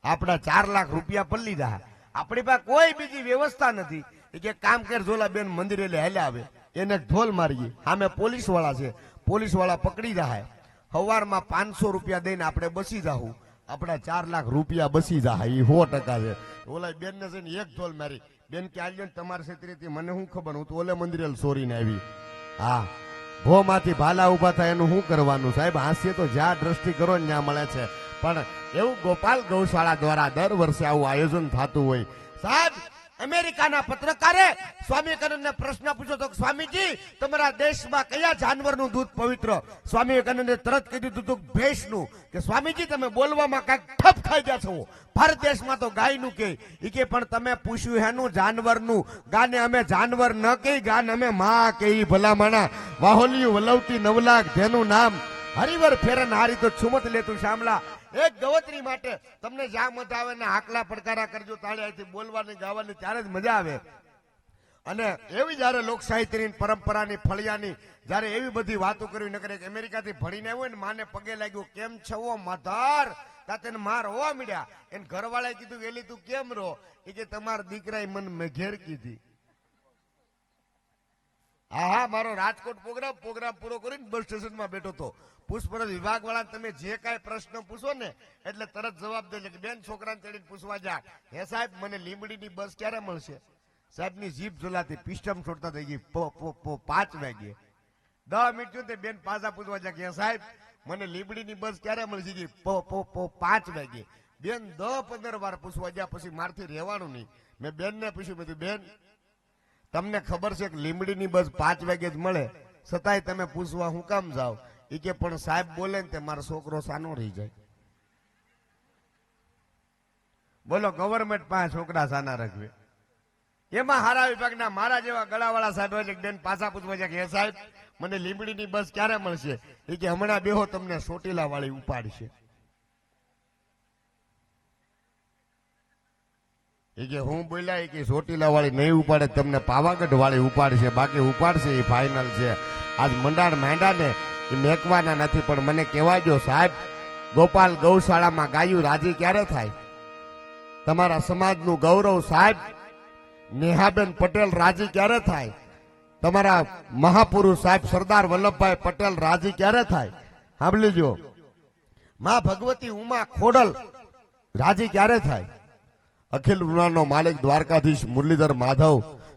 આપડા 4 લાખ રૂપિયા પલ્લી રહ્યા. આપણી પાસે કોઈ બીજી વ્યવસ્થા નથી. એ કે કામ કર ઝોલા બેન મંદિરે હેલ્યા આવે એને ઢોલ મારીએ. સામે પોલીસ વાળા છે. પોલીસ વાળા પકડી જાય. સવારમાં 500 રૂપિયા દઈને આપણે બસી જાવું. આપડા 4 લાખ રૂપિયા બસી જાય એ 100% છે. ઓલા બેન ને જઈને એક ઢોલ મારી. બેન કે આજે તમારી છેતરીથી મને શું ખબર. હું તો ઓલે મંદિરે સોરીને આવી. હા ભો માંથી ભાલા ઉભા થાય એનું શું કરવાનું સાહેબ. હાસ્ય તો જ્યાં દ્રષ્ટિ કરો ને ત્યાં મળે છે. પણ એવું ગોપાલ ગૌશાળા દ્વારા દર વર્ષે આવું આયોજન થતું હોય. સાહેબ અમેરિકાના પત્રકારે સ્વામી વિવેકાનંદને પ્રશ્ન પૂછ્યો તો સ્વામીજી તમારા દેશમાં કયા જાનવરનું દૂધ પવિત્ર. સ્વામી વિવેકાનંદે તરત કહી દીધું હતું ભેંસનું. કે સ્વામીજી તમે બોલવામાં કાંઈક ઠપ ખાઈ ગયા છો. ભારત દેશમાં તો ગાયનું કે પણ તમે પૂછ્યું હેનું જાનવરનું. ગાને અમે જાનવર ન કહી ગાન અમે માં કહી. ભલામણા વાહોલિયું વલવતી 9 લાખ જેનું નામ હરિવર ફેરન હારી તો છુમત લેતું શામલા. એક ગવત્રી માટે તમને જ્યાં મજા આવે ને હાકલા પડકારા કરજો. તાળી અહીંથી બોલવાની ગાવાની ત્યારે જ મજા આવે. અને એવી જયારે લોક સાહિત્યની પરંપરાની ફળિયાની જયારે એવી બધી વાતો કરવી. નકર એક અમેરિકાથી ભણીને આવ્યો ને માને પગે લાગ્યો કેમ છો મધાર તાતે માર હોવા મળ્યા. એને ઘરવાળાએ કીધું વેલી તું કેમ રો. એ કે તમારા દીકરાએ મને મેં ઘેર કીધી. હા મારો રાજકોટ પ્રોગ્રામ પૂરો કરીને બસ સ્ટેશનમાં બેઠો હતો. પૂછપરછ વિભાગ વાળા તમે જે કાંઈ પ્રશ્ન પૂછો ને એટલે તરત જવાબ દે કે બેન છોકરાને ચડીને પૂછવા જા. હે સાહેબ મને લીંબડીની બસ ક્યારે મળશે. સાહેબની જીભ ઝોલાતી પિસ્ટમ છોડતા થઈ ગઈ 5 વાગે. 10 મિનિટ થયું તે બેન પાછા પૂછવા જા કે સાહેબ મને લીંબડીની બસ ક્યારે મળશે. 5 વાગે. બેન 10-15 વાર પૂછવા ગયા પછી મારથી રહેવાનું નહીં. મેં બેનને પૂછ્યું મેં બેન તમને ખબર છે કે લીંબડીની બસ 5 વાગે જ મળે છતાંય તમે પૂછવા હું કામ જાઓ. એ કે પણ સાહેબ બોલે ને તે મારો છોકરો સાનો રહી જાય. બોલો ગવર્મેન્ટ 5 છોકરા સાના રખવે. એમાં હારા વિભાગના મારા જેવા ગળાવાળા સાહેબ હોય બેન પાછા પૂછવા છે કે હે સાહેબ મને લીંબડીની બસ ક્યારે મળશે? એ કે હમણાં બેહો તમને ચોટીલા વાળી ઉપાડશે. એ કે હું બોલ્યા કે ચોટીલા વાળી નહીં ઉપાડે, તમને પાવાગઢ વાળી ઉપાડશે, બાકી ઉપાડશે એ ફાઇનલ છે. આજ મંડાણ માંડા ને એ મેકવાના નથી, પણ મને કહેવા જો સાહેબ ગોપાલ ગૌશાળામાં ગાયું રાજી ક્યારે થાય? તમારા સમાજનું ગૌરવ સાહેબ નેહાબેન પટેલ રાજી ક્યારે થાય? તમારા મહાપુરુષ સાહેબ સરદાર વલ્લભભાઈ પટેલ રાજી ક્યારે થાય? સાંભળી જો, માં ભગવતી ઉમા ખોડલ રાજી ક્યારે થાય? અખિલ બ્રહ્માંડનો માલિક દ્વારકાધીશ મુરલીધર માધવ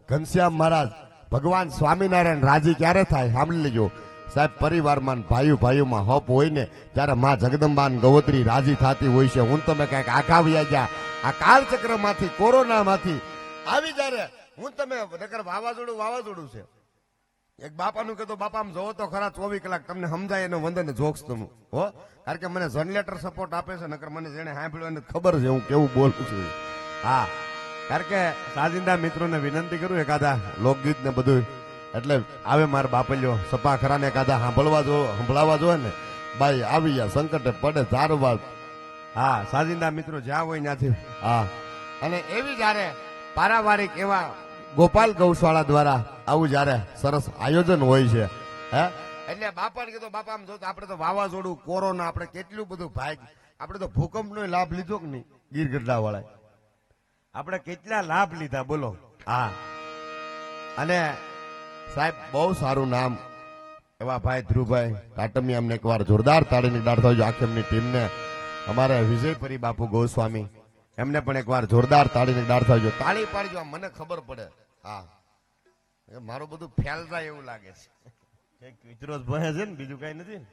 ઘનશ્યામ મહારાજ ભગવાન સ્વામિનારાયણ રાજી ક્યારે થાય? સાંભળી લેજો સાહેબ, પરિવારમાં ભાઈઓમાં હપ હોય ને ત્યારે માં જગદંબાન ગવત્રી રાજી થતી હોય છે. હું તમે કઈક આઘાવ્યા ગયા આ કાળચક્રમાંથી કોરોનામાંથી આવી જ્યારે હું તમે નકર વાવાઝોડું છે. એક બાપાનું કહેતો બાપા આમ જોવો તો ખરા 24 કલાક તમને સમજાય એનો વંદન જોક્સ તમે હો, કારણ કે મને જનરેટર સપોર્ટ આપે છે, નકર મને જેને સાંભળ્યું એને ખબર છે હું કેવું બોલું છું. હા, કારણ કે સાજિંદા મિત્રોને વિનંતી કરું એકાદા લોકગીત ને બધું એટલે આવે મારા બાપલ્યો સપા ખરા ને એકાદા સંભળાવા જો ને ભાઈ આવી ગયા સંકટે પડે ધારવા. હા, સાજિંદા મિત્રો જ્યાં હોય ત્યાંથી. હા, અને એવી જયારે પારાવારિક એવા ગોપાલ ગૌશાળા દ્વારા આવું જયારે સરસ આયોજન હોય છે હે, એટલે બાપાને કીધું બાપા આમ જો આપણે તો વાવાઝોડું કોરોના આપણે કેટલું બધું ભાગ, આપણે તો ભૂકંપનો લાભ લીધો કે નહીં ગીર ગઢડા વાળા, આપણે કેટલા લાભ લીધા બોલો. હા, અને સાહેબ બહુ સારું નામ એવા ભાઈ ધ્રુવભાઈ કાટમિયા અમને એકવાર જોરદાર તાળીની દાડ થજો. આખી એમની ટીમને અમારે વિજયપરી બાપુ ગોસ્વામી એમને પણ એકવાર જોરદાર તાળીની દાડ થજો. તાળી પાડજો મને ખબર પડે. હા, મારું બધું ફેલ જાય એવું લાગે છે. કૂતરો જ ભહે છે ને બીજું કઈ નથી.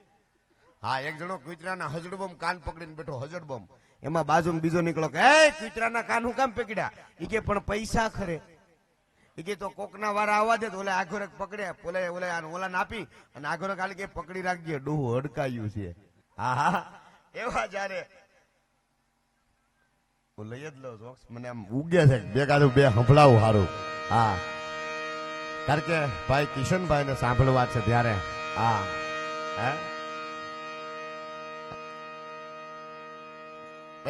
હા, એક જણો કૂતરાના હજડબમ કાન પકડીને બેઠો, હજડબમ એમાં બાજુ બીજો નીકળો કે એ કૂતરાના કાન હું કામ પકડ્યા? એ કે પણ પૈસા ખરે. એ કે તો કોકના વારા આવવા દે તો ઓલે આઘોરક પકડ્યા ઓલા નાપી અને આઘોરક આલી કે પકડી રાખજે ડોહું અડકાયું છે. હા હા, એવા જયારે લઈ જ લો જોક્સ મને આમ ઉગે છે બે સંભળાવું સારું. હા, કારણ કે ભાઈ કિશનભાઈ ને સાંભળવા છે ત્યારે. હા હે,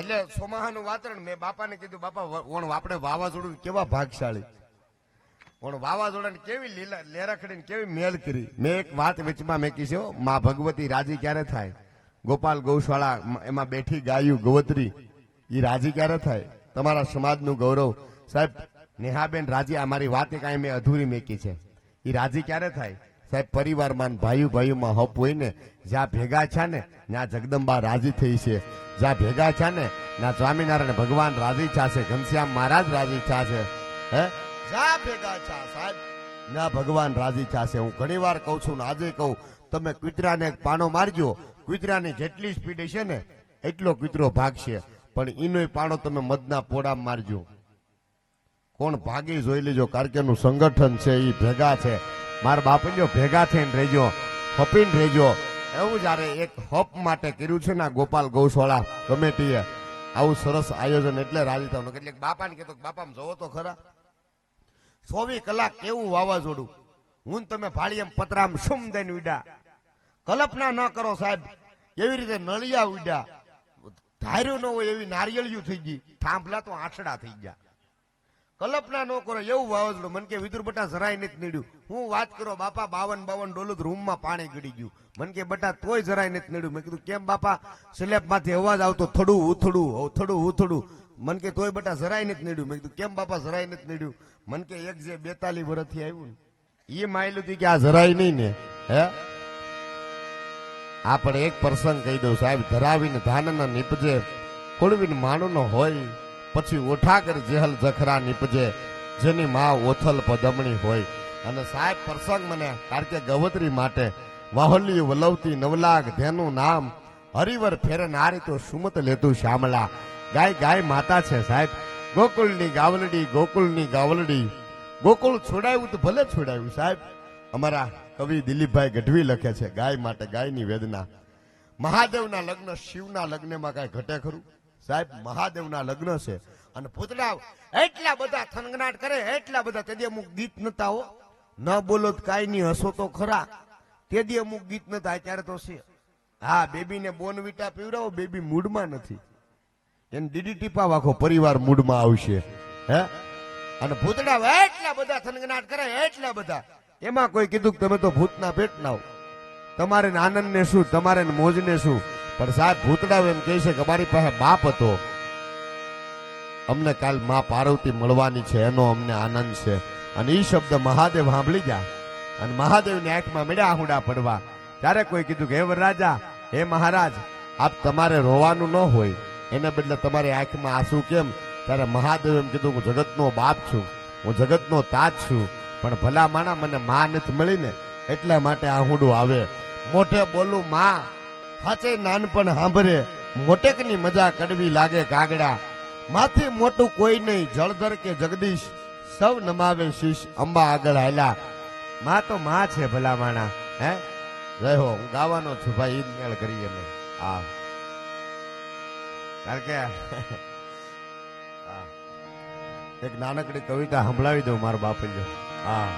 એટલે સોમાહાનું વાતાવરણ મેં બાપાને કીધું બાપા આપણે વાવાઝોડું કેવા ભાગશાળી, વાવાઝોડાને કેવી લેરાખડીને કેવી મેલ કરી. મેં એક વાત વચમાં મેકી છે, માં ભગવતી રાજી ક્યારે થાય? ગોપાલ ગૌશાળા એમાં બેઠી ગાયું ગવત્રી એ રાજી ક્યારે થાય? તમારા સમાજનું ગૌરવ સાહેબ નેહાબેન રાજી, અમારી વાત કાંઈ મેં અધૂરી મેકી છે. એ રાજી ક્યારે થાય સાહેબ? પરિવારમાં ભાઈઓમાં હપ હોય ને જ્યાં ભેગા છે ને ત્યાં જગદંબા રાજી થઈ છે, જ્યાં ભેગા છે ને ત્યાં સ્વામિનારાયણ ભગવાન રાજી છે, ઘનશ્યામ મહારાજ રાજી છે. હે, જ્યાં ભેગા છે સાહેબ ના ભગવાન રાજી છે. હું ઘણી વાર કહું છું ને આજે કહું, તમે કૂતરાને એક પાનો મારજો, કૂતરાની જેટલી સ્પીડ છે ને એટલો કૂતરો ભાગશે, પણ એનો પાણો તમે મધના પોડા મારજો, કોણ ભાગી જોઈ લેજો. કારણ કે એનું સંગઠન છે એ ભેગા છે. મારા બાપલ્યો ભેગા થઈને રહેજો, હપીને રહેજો. એવું જયારે એક હપ માટે કર્યું છે ને ગોપાલ ગૌશાળા કમિટીએ આવું સરસ આયોજન, એટલે રાજી થવાનું. એટલે બાપાને કહેતો બાપા જોવો તો ખરા 24 કલાક કેવું વાવાઝોડું, હું તમે ભાળીએમ પતરામ સુમ દઈને ઉડ્યા. કલ્પના ન કરો સાહેબ એવી રીતે નળિયા ઉડ્યા, ધાર્યું ન હોય એવી નારિયેળિયું થઈ ગઈ, થાંભલા તો આંછડા થઈ ગયા. કલ્પના ન કરો એવું વાવાઝોડું. મન કે વિદુર બટા જરાય નથી નીડ્યું. હું વાત કરો બાપા 52 ડોલું રૂમમાં પાણી ગળી ગયું. મન કે બટા તોય જરાય નથી નીડ્યું. મેં કીધું કેમ બાપા? સ્લેબ માંથી અવાજ આવતો થડું ઉથડું. મન કે તોય બટા જરાય નથી નીડ્યું. મેં કીધું કેમ બાપા જરાય નથી નીડ્યું? મન કે એક જે 42 વર્ષથી આવ્યું ને એ માયલું હતી કે આ જરાય નહીં ને. હે, આપણે એક પ્રસંગ કહી દઉં સાહેબ, ધરાવીને ધાનના નીપજે, ખોળવીને માણુનો હોય, પછી ઓઠાકર જેહલ જખરા નીપજે, જેની માં ઓથલ પદમણી હોય. અને સાહેબ પ્રસંગ મને કારણ કે ગવત્રી માટે વાહલ્યું વલવતી નવલાગ ધેનું નામ હરિવર ફેરે નારી તો સુમત લેતું શ્યામલા. ગાય માતા છે સાહેબ, ગોકુળની ગાવલડી. ગોકુળ છોડાયું તો ભલે છોડાયું સાહેબ. અમારા કવિ દિલીપભાઈ ગઢવી લખે છે ગાય માટે ગાયની વેદના. મહાદેવના લગ્ન શિવના લગ્નમાં કઈ ઘટે ખરું સાહેબ મહાદેવના લગ્ન છે અને ભૂતડા એટલા બધા થનગનાટ કરે, એટલા બધા. તે અમુક ગીત નતા હો, ન બોલો તો કાંઈ નહીં, હસો તો ખરા. તે અમુક ગીત નતા, અત્યારે તો છે. હા, બેબીને બોનવીટા પીવડાવો, બેબી મૂડમાં નથી, એને ડીડી ટીપા વાખો, પરિવાર મૂડમાં આવશે. હે, અને ભૂતડા એટલા બધા થનગનાટ કરે, એટલા બધા. એમાં કોઈ કીધું કે તમે તો ભૂતના પેટના હો, તમારે આનંદ ને શું, તમારે મોજ ને શું. પણ સાહેબ ભૂતડા એમ કહે છે કે અમારી પાસે બાપ હતો, અમને કાલ માં પાર્વતી મળવાની છે, એનો અમને આનંદ છે. અને એ શબ્દ મહાદેવ સાંભળી ગયા અને મહાદેવની આંખમાં મળ્યા આહુડા પડવા. ત્યારે કોઈ કીધું કે હે વરરાજા, હે મહારાજ, આપ તમારે રોવાનું ન હોય, એને બદલે તમારી આંખમાં આંસુ કેમ? ત્યારે મહાદેવ એમ કીધું હું જગતનો બાપ છું, હું જગતનો તાજ છું, પણ ભલા માણા મને માં નથી મળી ને, એટલા માટે આહુડું આવે. મોઢે બોલું માં, હાચે નાનપણ સાંભળે, મોટેકની મજા કડવી લાગે કાગડા. માથી મોટું કોઈ નહીં, જળધર કે જગદીશ સૌ નમાવે શીશ, અંબા આગળ હાલ્યા. માં તો માં છે ભલા માણા. હે રહ્યો હું ગાવાનો છું ભાઈ, ઈદ મેળ કરીએ અમે. હા, કારણ કે એક નાનકડી કવિતા સંભળાવી દઉં મારા બાપલ્યો. હા,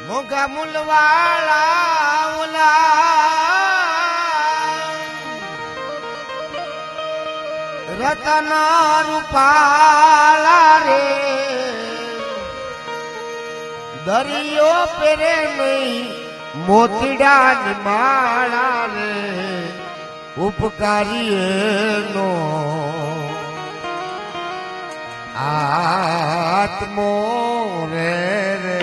મોગા મુલવાળા રતના રૂપાળા રે, દરિયો પેરે નહીં મોતીડા ની માળા રે, ઉપકારી એનો આત્મો રે રે.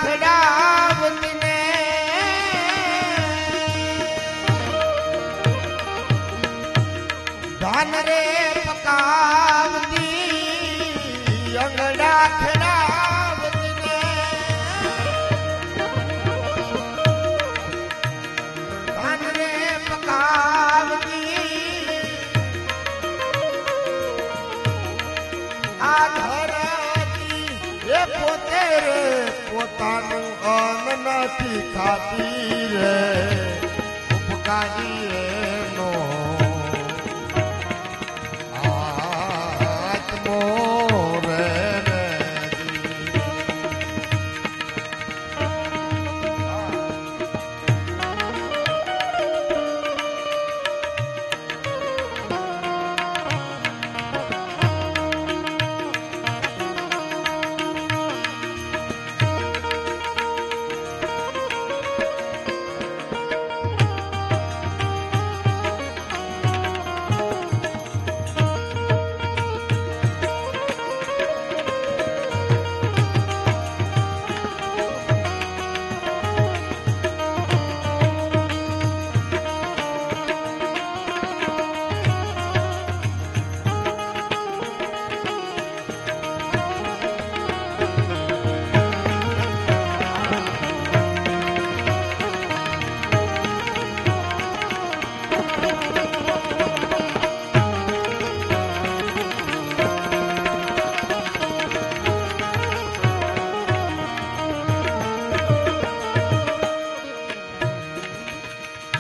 ખેડાવતીને ધાન રે પકાવતી, અંગડા ખેડાવતીને ધાન રે પકાવતી. આ ધરતી એ પોતે રે પોતાનું અન્ન નથી ખાતી રે, ઉપકારી એનો આત્મો રે રે.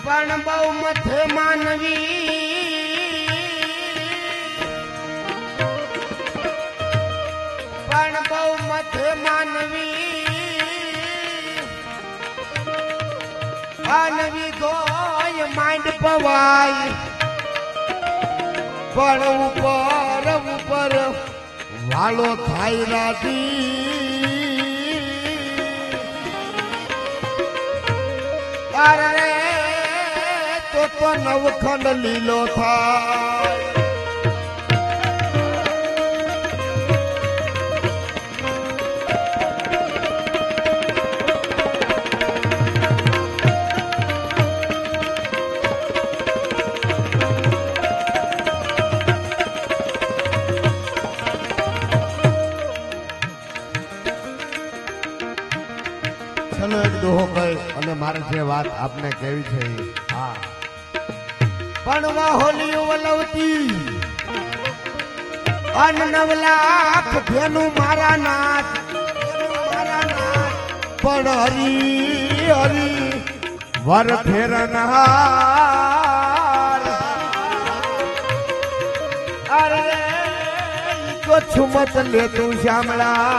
પણ બહુ મથે માનવી, પણ બહુ મથે માનવી, માનવી ગોય માંડ પવાય, પણ ઉપર ઉપર વાલો થાય રાજી અરે તો નવખંડ લીલો થાય ચલો એક દોહો કહી અને મારે જે વાત આપને કેવી છે ઈ. હા પણ વાહોલી વલવતી અન 9 લાખ ધેનું મારા નાથ પણ હરી હરી વર ફેરનહાર અરે ઈ તો છુમત લે તું શ્યામળા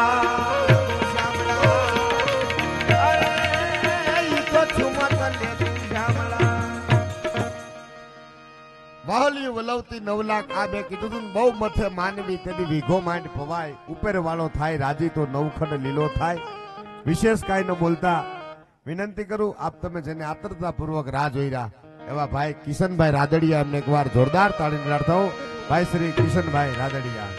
વાહલી વલવતી 9 લાખ આ બે કીધું તું ને, બહુ મથે માનવી તેની વીઘો માંડ પવાય ઉપર વાળો થાય રાજી તો નવખંડ લીલો થાય. વિશેષ કાંઈ ન બોલતા વિનંતી કરું આપ તમે જેને આતરતાપૂર્વક રાહ જોઈ રહ્યા એવા ભાઈ કિશનભાઈ રાદડિયા એમને એકવાર જોરદાર તાળીની રાડ થાઓ. ભાઈ શ્રી કિશનભાઈ રાદડિયા.